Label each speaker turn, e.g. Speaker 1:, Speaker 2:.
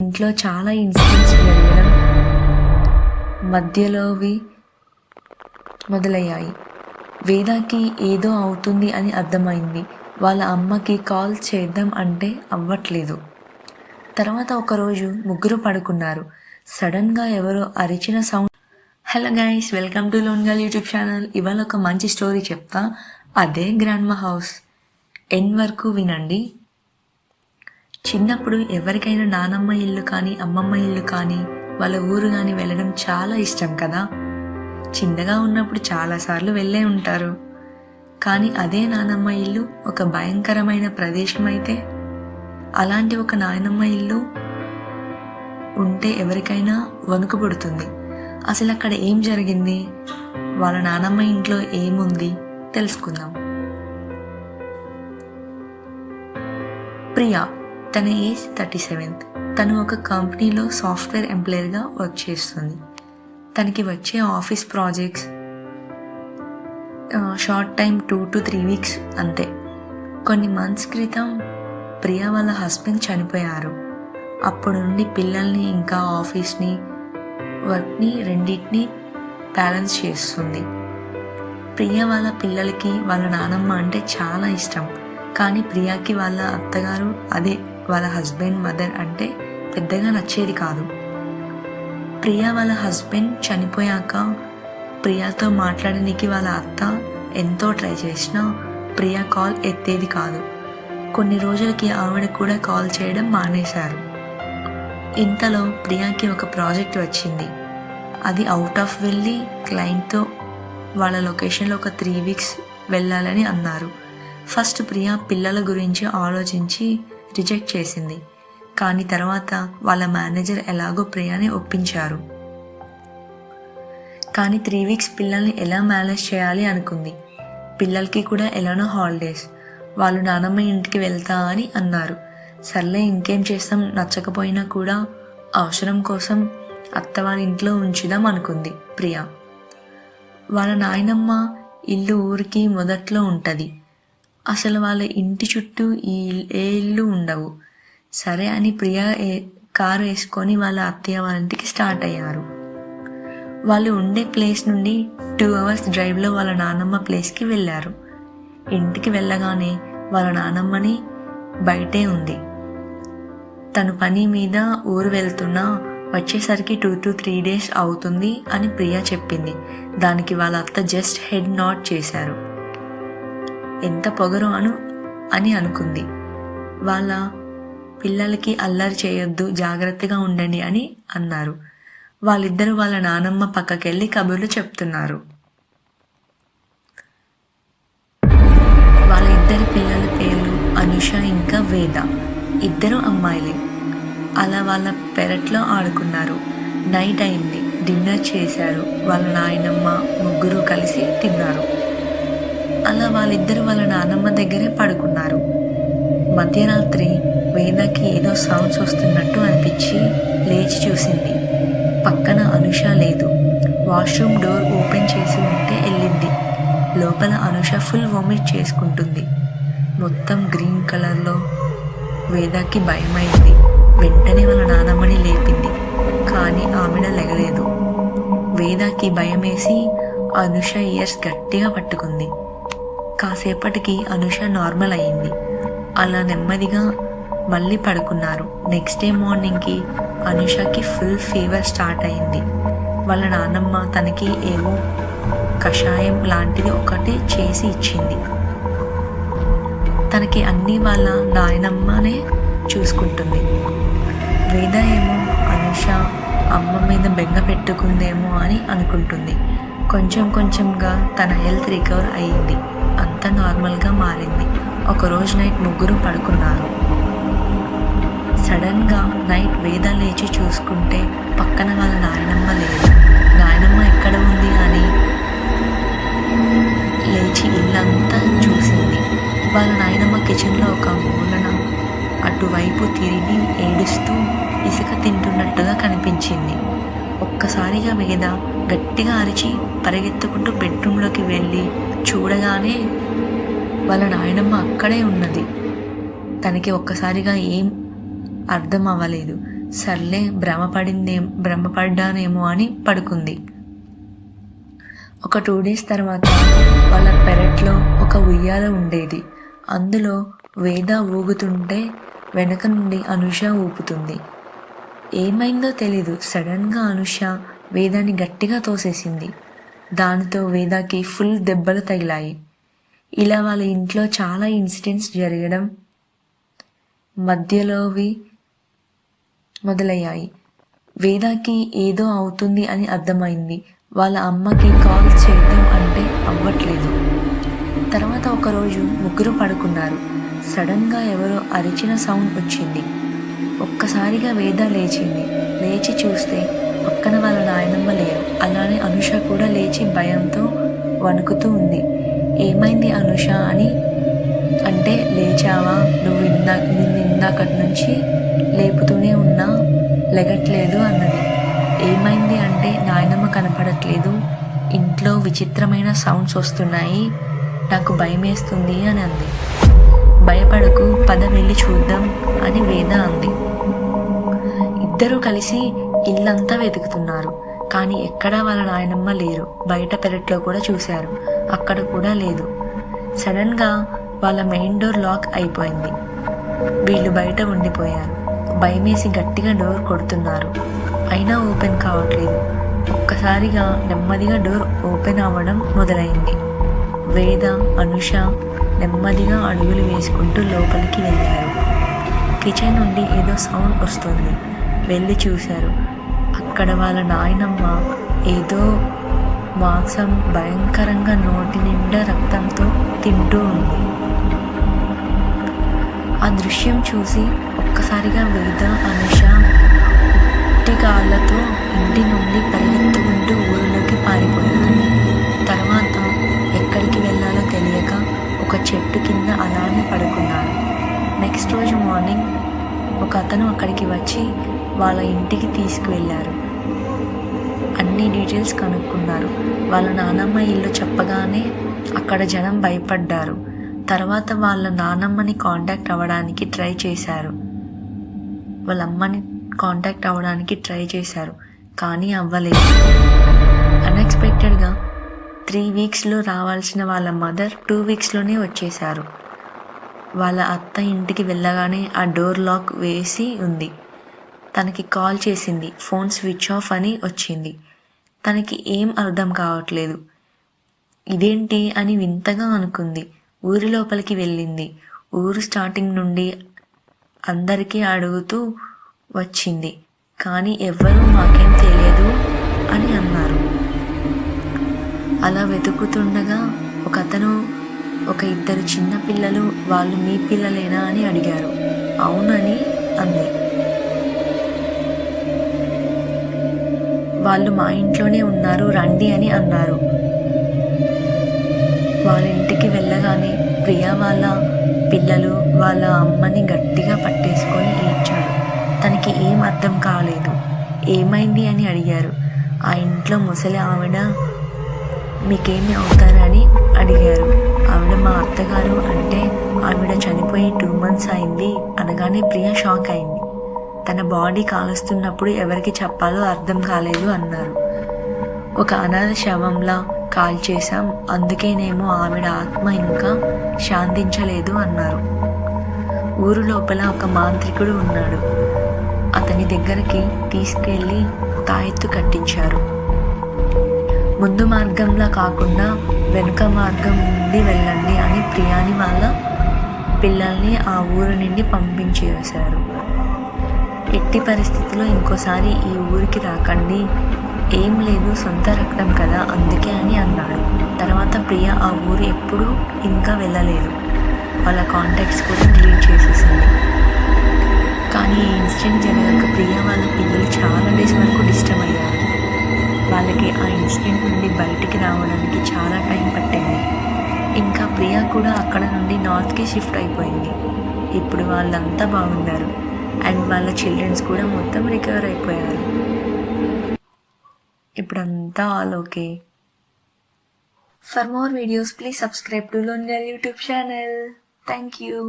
Speaker 1: ఇంట్లో చాలా ఇన్సిడెంట్స్ జరగడం మధ్యలోవి మొదలయ్యాయి. వేదాకి ఏదో అవుతుంది అని అర్థమైంది. వాళ్ళ అమ్మకి కాల్ చేద్దాం అంటే అవ్వట్లేదు. తర్వాత ఒకరోజు ముగ్గురు పడుకున్నారు. సడన్గా ఎవరో అరిచిన sound. Hello guys, welcome to lone girl YouTube channel. ఇవాళ ఒక మంచి స్టోరీ చెప్తా. అదే గ్రాండ్మా హౌస్. ఎండ్ వరకు వినండి. చిన్నప్పుడు ఎవరికైనా నానమ్మ ఇల్లు కానీ అమ్మమ్మ ఇల్లు కానీ వాళ్ళ ఊరు కానీ వెళ్ళడం చాలా ఇష్టం కదా. చిన్నగా ఉన్నప్పుడు చాలాసార్లు వెళ్ళే ఉంటారు. కానీ అదే నానమ్మ ఇల్లు ఒక భయంకరమైన ప్రదేశం అయితే, అలాంటి ఒక నాయనమ్మ ఇల్లు ఉంటే ఎవరికైనా వణుకు పుడుతుంది. అసలు అక్కడ ఏం జరిగింది, వాళ్ళ నానమ్మ ఇంట్లో ఏముంది తెలుసుకుందాం. ప్రియా, తన ఏజ్ 37. తను ఒక కంపెనీలో సాఫ్ట్వేర్ ఎంప్లాయర్గా వర్క్ చేస్తుంది. తనకి వచ్చే office projects short time 2 to 3 weeks అంతే. కొన్ని మంత్స్ క్రితం ప్రియా వాళ్ళ హస్బెండ్ చనిపోయారు. అప్పటి నుండి పిల్లల్ని ఇంకా ఆఫీస్ని వర్క్ని రెండింటిని బ్యాలెన్స్ చేస్తుంది. ప్రియా వాళ్ళ పిల్లలకి వాళ్ళ నానమ్మ అంటే చాలా ఇష్టం. కానీ ప్రియాకి వాళ్ళ అత్తగారు, అదే వాళ్ళ హస్బెండ్ మదర్ అంటే పెద్దగా నచ్చేది కాదు. ప్రియా వాళ్ళ హస్బెండ్ చనిపోయాక ప్రియాతో మాట్లాడడానికి వాళ్ళ అత్త ఎంతో ట్రై చేసినా ప్రియా కాల్ ఎత్తేది కాదు. కొన్ని రోజులకి ఆవిడ కూడా కాల్ చేయడం మానేశారు. ఇంతలో ప్రియాకి ఒక ప్రాజెక్ట్ వచ్చింది. అది అవుట్ ఆఫ్ వెళ్ళి క్లయింట్తో వాళ్ళ లొకేషన్లో ఒక 3 weeks వెళ్ళాలని అన్నారు. ఫస్ట్ ప్రియా పిల్లల గురించి ఆలోచించి రిజెక్ట్ చేసింది. కానీ తర్వాత వాళ్ళ మేనేజర్ ఎలాగో ప్రియాని ఒప్పించారు. కానీ 3 weeks పిల్లల్ని ఎలా మేనేజ్ చేయాలి అనుకుంది. పిల్లలకి కూడా ఎలానో హాలిడేస్. వాళ్ళు నానమ్మ ఇంటికి వెళ్తా అని అన్నారు. సర్లే ఇంకేం చేస్తాం, నచ్చకపోయినా కూడా అవసరం కోసం అత్త వాళ్ళ ఇంట్లో ఉంచుదాం అనుకుంది ప్రియా. వాళ్ళ నాయనమ్మ ఇల్లు ఊరికి మొదట్లో ఉంటుంది. అసలు వాళ్ళ ఇంటి చుట్టూ ఏ ఇల్లు ఉండవు. సరే అని ప్రియా కారు వేసుకొని వాళ్ళ అత్తయ్య వాళ్ళ ఇంటికి స్టార్ట్ అయ్యారు. వాళ్ళు ఉండే ప్లేస్ నుండి 2 hours డ్రైవ్లో వాళ్ళ నానమ్మ ప్లేస్కి వెళ్ళారు. ఇంటికి వెళ్ళగానే వాళ్ళ నానమ్మని బయటే ఉంది. తను పని మీద ఊరు వెళ్తున్నా వచ్చేసరికి 2 to 3 days అవుతుంది అని ప్రియా చెప్పింది. దానికి వాళ్ళ అత్త జస్ట్ హెడ్ నాట్ చేశారు. ఎంత పొగరు అని అనుకుంది. వాళ్ళ పిల్లలకి అల్లరి చేయొద్దు, జాగ్రత్తగా ఉండండి అని అన్నారు. వాళ్ళిద్దరూ వాళ్ళ నానమ్మ పక్కకెళ్ళి కబుర్లు చెప్తున్నారు. వాళ్ళ ఇద్దరి పిల్లల పేర్లు అనుష ఇంకా వేద. ఇద్దరు అమ్మాయిలే. అలా వాళ్ళ పెరట్లో ఆడుకున్నారు. నైట్ అయింది. డిన్నర్ చేశారు. వాళ్ళ నాయనమ్మ ముగ్గురు కలిసి తిన్నారు. అలా వాళ్ళిద్దరు వాళ్ళ నానమ్మ దగ్గరే పడుకున్నారు. మధ్యరాత్రి వేదకి ఏదో సౌండ్స్ వస్తున్నట్టు అనిపించి లేచి చూసింది. పక్కన అనుష లేదు. వాష్రూమ్ డోర్ ఓపెన్ చేసి ఉంటే వెళ్ళింది. లోపల అనుష ఫుల్ వామిట్ చేసుకుంటుంది. మొత్తం గ్రీన్ కలర్లో. వేదాకి భయమైంది. వెంటనే వాళ్ళ నానమ్మని లేపింది. కానీ ఆమెడ లెగలేదు. వేదాకి భయమేసి అనుష ఇయర్స్ గట్టిగా పట్టుకుంది. కాసేపటికి అనుష నార్మల్ అయ్యింది. అలా నెమ్మదిగా మళ్ళీ పడుకున్నారు. నెక్స్ట్ డే మార్నింగ్కి అనుషకి ఫుల్ ఫీవర్ స్టార్ట్ అయింది. వాళ్ళ నాన్నమ్మ తనకి ఏవో కషాయం లాంటిది ఒకటి చేసి ఇచ్చింది. తనకి అన్నీ వాళ్ళ నాయనమ్మనే చూసుకుంటుంది. వేద ఏమో అనుష అమ్మ మీద బెంగ పెట్టుకుందేమో అని అనుకుంటుంది. కొంచెం కొంచెంగా తన హెల్త్ రికవర్ అయ్యింది. అంతా నార్మల్గా మారింది. ఒకరోజు నైట్ ముగ్గురు పడుకున్నారు. సడన్గా నైట్ వేద లేచి చూసుకుంటే పక్కన వాళ్ళ నాయనమ్మ లేదు. నాయనమ్మ ఎక్కడ ఉంది అని లేచి ఇల్లంతా చూసింది. వాళ్ళ నాయనమ్మ కిచెన్లో ఒక మూలన అటువైపు తిరిగి ఏడుస్తూ ఇసుక తింటున్నట్టుగా కనిపించింది. ఒక్కసారిగా వేద గట్టిగా అరిచి పరిగెత్తుకుంటూ బెడ్రూమ్లోకి వెళ్ళి చూడగానే వాళ్ళ నాయనమ్మ అక్కడే ఉన్నది. తనకి ఒక్కసారిగా ఏం అర్థం అవ్వలేదు. సర్లే భ్రమపడ్డానేమో అని పడుకుంది. ఒక 2 days తర్వాత వాళ్ళ పెరట్లో ఒక ఉయ్యాల ఉండేది. అందులో వేద ఊగుతుంటే వెనక నుండి అనుష ఊపుతుంది. ఏమైందో తెలీదు, సడన్గా అనుష వేదాన్ని గట్టిగా తోసేసింది. దానితో వేదాకి ఫుల్ దెబ్బలు తగిలాయి. ఇలా వాళ్ళ ఇంట్లో చాలా ఇన్సిడెంట్స్ జరగడం మధ్యలోవి మొదలయ్యాయి. వేదాకి ఏదో అవుతుంది అని అర్థమైంది. వాళ్ళ అమ్మకి కాల్ చేద్దాం అంటే అవ్వట్లేదు. తర్వాత ఒకరోజు ముగ్గురు పడుకున్నారు. సడన్గా ఎవరో అరిచిన సౌండ్ వచ్చింది. ఒక్కసారిగా వేద లేచింది. లేచి చూస్తే పక్కన వాళ్ళ నాయనమ్మ లేరు. అలానే అనుష కూడా లేచి భయంతో వణుకుతూ ఉంది. ఏమైంది అనుష అని అంటే, లేచావా, నిన్ను ఇందాకటి నుంచి లేపుతూనే ఉన్నా లెగట్లేదు అన్నది. ఏమైంది అంటే, నాయనమ్మ కనపడట్లేదు, ఇంట్లో విచిత్రమైన సౌండ్స్ వస్తున్నాయి, నాకు భయమేస్తుంది అని అంది. భయపడకు, పద వెళ్ళి చూద్దాం అని వేద అంది. ఇద్దరూ కలిసి ఇల్లంతా వెతుకుతున్నారు. కానీ ఎక్కడా వాళ్ళ నాయనమ్మ లేరు. బయట పెరట్లో కూడా చూశారు, అక్కడ కూడా లేదు. సడన్గా వాళ్ళ మెయిన్ డోర్ లాక్ అయిపోయింది. వీళ్ళు బయట ఉండిపోయారు. భయమేసి గట్టిగా డోర్ కొడుతున్నారు, అయినా ఓపెన్ కావట్లేదు. ఒక్కసారిగా నెమ్మదిగా డోర్ ఓపెన్ అవ్వడం మొదలైంది. వేద, అనుష నెమ్మదిగా అడుగులు వేసుకుంటూ లోపలికి వెళ్ళారు. కిచెన్ నుండి ఏదో సౌండ్ వస్తుంది. వెళ్ళి చూశారు. అక్కడ వాళ్ళ నాయనమ్మ ఏదో మాంసం భయంకరంగా నోటి నిండా రక్తంతో తింటూ ఉంది. ఆ దృశ్యం చూసి ఒక్కసారిగా వేద, అనుష కాళ్ళతో ఇంటి నుండి పరిగెత్తుకుంటూ ఊరిలోకి పారిపోయారు. తర్వాత ఎక్కడికి వెళ్ళాలో తెలియక ఒక చెట్టు కింద అలానే పడుకున్నారు. నెక్స్ట్ రోజు మార్నింగ్ ఒక అతను అక్కడికి వచ్చి వాళ్ళ ఇంటికి తీసుకువెళ్ళారు. అన్ని డీటెయిల్స్ కనుక్కున్నారు. వాళ్ళ నానమ్మ ఇల్లు చెప్పగానే అక్కడ జనం భయపడ్డారు. తర్వాత వాళ్ళ నానమ్మని కాంటాక్ట్ అవ్వడానికి ట్రై చేశారు. వాళ్ళ అమ్మని కాంటాక్ట్ అవ్వడానికి ట్రై చేశారు, కానీ అవ్వలేదు. అన్ఎక్స్పెక్టెడ్గా 3 weeksలో రావాల్సిన వాళ్ళ మదర్ 2 weeksలోనే వచ్చేశారు. వాళ్ళ అత్త ఇంటికి వెళ్ళగానే ఆ డోర్ లాక్ వేసి ఉంది. తనకి కాల్ చేసింది, ఫోన్ స్విచ్ ఆఫ్ అని వచ్చింది. తనకి ఏం అర్థం కావట్లేదు. ఇదేంటి అని వింతగా అనుకుంది. ఊరి లోపలికి వెళ్ళింది. ఊరు స్టార్టింగ్ నుండి అందరికీ అడుగుతూ వచ్చింది, కానీ ఎవ్వరూ మాకేం తెలియదు అని అన్నారు. అలా వెతుకుతుండగా ఒక అతను ఒక 2 చిన్న పిల్లలు వాళ్ళు మీ పిల్లలేనా అని అడిగారు. అవునని అంది. వాళ్ళు మా ఇంట్లోనే ఉన్నారు, రండి అని అన్నారు. వాళ్ళ ఇంటికి వెళ్ళగానే ప్రియా వాళ్ళ పిల్లలు వాళ్ళ అమ్మని గట్టిగా పట్టేసుకొని ఏడ్చారు. తనకి ఏం అర్థం కాలేదు. ఏమైంది అని అడిగారు. ఆ ఇంట్లో ముసలి ఆవిడ మీకేమి అవుతారని అడిగారు. ఆవిడ మా అత్తగారు అంటే ఆవిడ చనిపోయి 2 months అయింది అనగానే ప్రియా షాక్ అయింది. తన బాడీ కాలుస్తున్నప్పుడు ఎవరికి చెప్పాలో అర్థం కాలేదు అన్నారు. ఒక అనాథ శవంలా కాల్ చేశాం, అందుకేనేమో ఆవిడ ఆత్మ ఇంకా శాంతించలేదు అన్నారు. ఊరు లోపల ఒక మాంత్రికుడు ఉన్నాడు. అతని దగ్గరికి తీసుకెళ్ళి తాయెత్తు కట్టించారు. ముందు మార్గంలా కాకుండా వెనుక మార్గం నుండి వెళ్ళండి అని ప్రియాని వాళ్ళ పిల్లల్ని ఆ ఊరు నుండి పంపించేశారు. ఎట్టి పరిస్థితిలో ఇంకోసారి ఈ ఊరికి రాకండి, ఏం లేదు, సొంత రక్తం కదా అందుకే అని అన్నాడు. తర్వాత ప్రియా ఆ ఊరు ఎప్పుడూ ఇంకా వెళ్ళలేదు. వాళ్ళ కాంటాక్ట్స్ కూడా డిలీట్ చేసేసింది. కానీ ఈ ఇన్సిడెంట్ జరిగాక ప్రియా వాళ్ళ పిల్లలు చాలా డేస్ వరకు డిస్టర్బ్ అయ్యారు. వాళ్ళకి ఆ ఇన్సిడెంట్ నుండి బయటికి రావడానికి చాలా టైం పట్టింది. ఇంకా ప్రియా కూడా అక్కడ నుండి నార్త్కి షిఫ్ట్ అయిపోయింది. ఇప్పుడు వాళ్ళంతా బాగున్నారు. అండ్ వాళ్ళ చిల్డ్రన్స్ కూడా మొత్తం రికవర్ అయిపోయారు. ఇప్పుడంతా all okay. For more videos please subscribe to lone girl YouTube channel. Thank you.